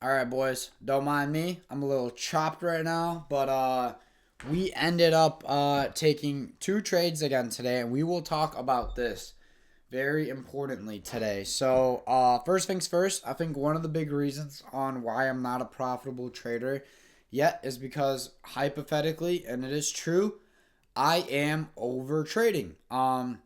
All right, boys. Don't mind me. I'm a little chopped right now, but we ended up taking two trades again today, and we will talk about this very importantly today. So, first things first, I think one of the big reasons on why I'm not a profitable trader yet is because hypothetically, and it is true, I am over trading. And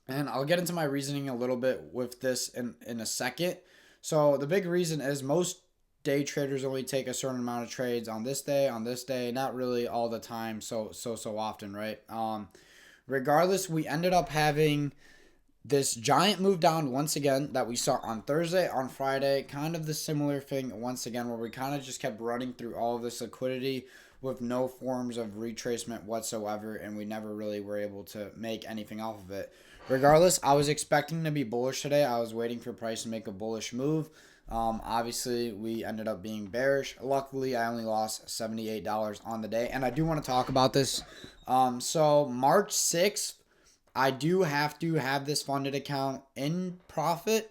I'll get into my reasoning a little bit with this in a second. So the big reason is most day traders only take a certain amount of trades on this day, not really all the time, so often, right? Regardless, we ended up having this giant move down once again that we saw on Thursday, on Friday, kind of the similar thing once again where we kind of just kept running through all of this liquidity with no forms of retracement whatsoever, and we never really were able to make anything off of it. Regardless, I was expecting to be bullish today. I was waiting for price to make a bullish move. Obviously, we ended up being bearish. Luckily, I only lost $78 on the day, and I do want to talk about this. So March 6th, I do have to have this funded account in profit,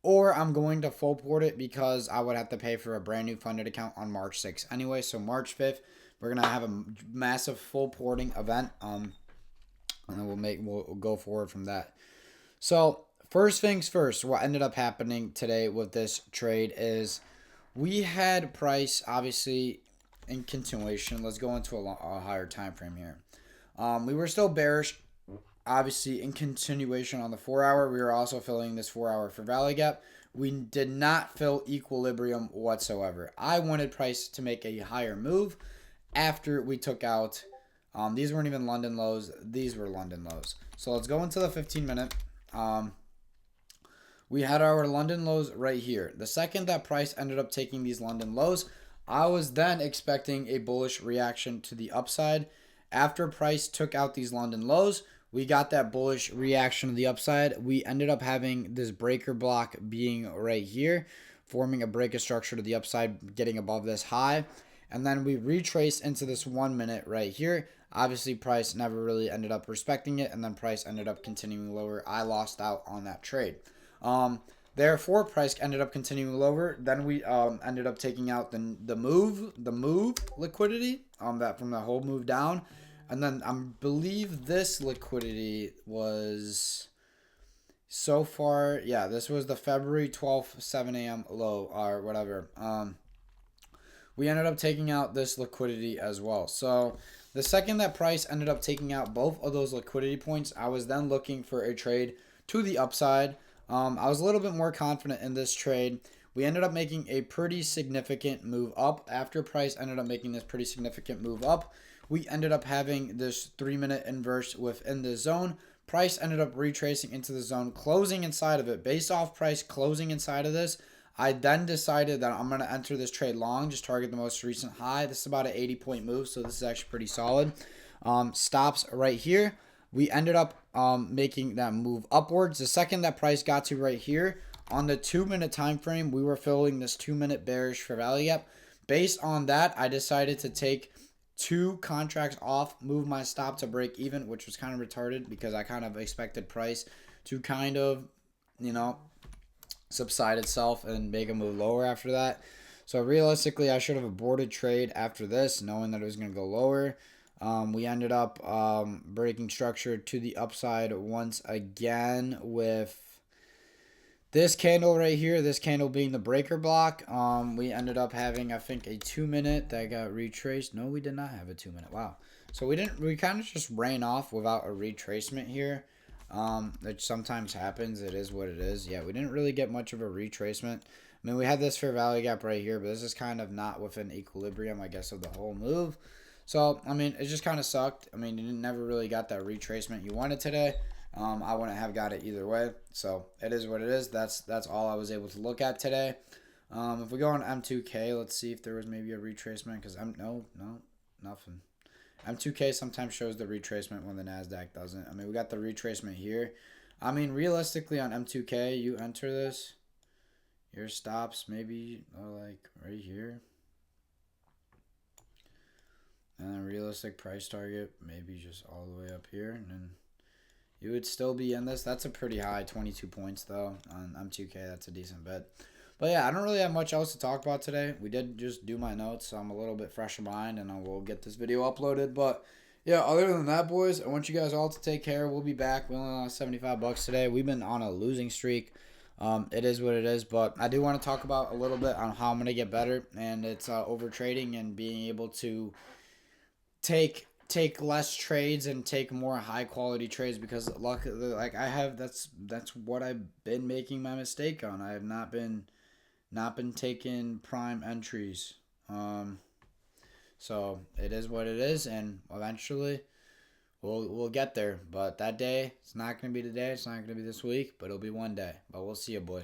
or I'm going to full port it because I would have to pay for a brand new funded account on March 6th anyway. So March 5th, we're gonna have a massive full porting event. And then we'll go forward from that. So first things first, what ended up happening today with this trade is we had price obviously in continuation. Let's go into a higher time frame here. We were still bearish obviously in continuation on the 4 hour. We were also filling this 4 hour for value gap. We did not fill equilibrium whatsoever. I wanted price to make a higher move after we took out. These weren't even London lows. These were London lows. So let's go into the 15 minute. We had our London lows right here. The second that price ended up taking these London lows, I was then expecting a bullish reaction to the upside. After price took out these London lows, we got that bullish reaction to the upside. We ended up having this breaker block being right here, forming a breaker structure to the upside, getting above this high. And then we retraced into this 1 minute right here. Obviously, price never really ended up respecting it, and then price ended up continuing lower. I lost out on that trade. Um, Therefore, price ended up continuing lower. Then we ended up taking out the move liquidity that from the whole move down, and then I believe this liquidity was so far. Yeah, this was the February 12th 7 a.m. low or whatever. We ended up taking out this liquidity as well. So the second that price ended up taking out both of those liquidity points, I was then looking for a trade to the upside. I was a little bit more confident in this trade. We ended up making a pretty significant move up. After price ended up making this pretty significant move up, we ended up having this 3 minute inverse within the zone. Price ended up retracing into the zone, closing inside of it. Based off price closing inside of this, I then decided that I'm going to enter this trade long, just target the most recent high. This is about an 80-point move, so this is actually pretty solid. Stops right here. We ended up making that move upwards. The second that price got to right here, on the 2 minute time frame, we were filling this 2 minute bearish for value gap. Based on that, I decided to take two contracts off, move my stop to break even, which was kind of retarded because I kind of expected price to kind of, you know, subside itself and make a move lower after that. So realistically, I should have aborted trade after this, knowing that it was going to go lower. We ended up breaking structure to the upside once again with this candle right here, this candle being the breaker block. We ended up having, I think, a 2 minute that got retraced. No, we did not have a 2 minute. Wow. So we kind of just ran off without a retracement here. That sometimes happens. It is what it is. Yeah, we didn't really get much of a retracement. I mean, we had this fair value gap right here, but this is kind of not within equilibrium, I guess, of the whole move. So, I mean, it just kind of sucked. I mean, you never really got that retracement you wanted today. I wouldn't have got it either way. So, it is what it is. That's all I was able to look at today. If we go on M2K, let's see if there was maybe a retracement. Because no, nothing. M2K sometimes shows the retracement when the NASDAQ doesn't. I mean, we got the retracement here. I mean, realistically on M2K, you enter this, your stops maybe like right here. And then realistic price target, maybe just all the way up here. And then you would still be in this. That's a pretty high 22 points though on M2K. That's a decent bet. But yeah, I don't really have much else to talk about today. We did just do my notes, so I'm a little bit fresh in mind, and I will get this video uploaded. But yeah, other than that, boys, I want you guys all to take care. We'll be back. We only lost $75 today. We've been on a losing streak. It is what it is, but I do want to talk about a little bit on how I'm gonna get better, and it's over trading and being able to take less trades and take more high quality trades, because luckily, like I have, that's what I've been making my mistake on. I have not been taking prime entries. So it is what it is, and eventually we'll get there. But that day, it's not gonna be today. It's not gonna be this week, but it'll be one day. But we'll see you, boys.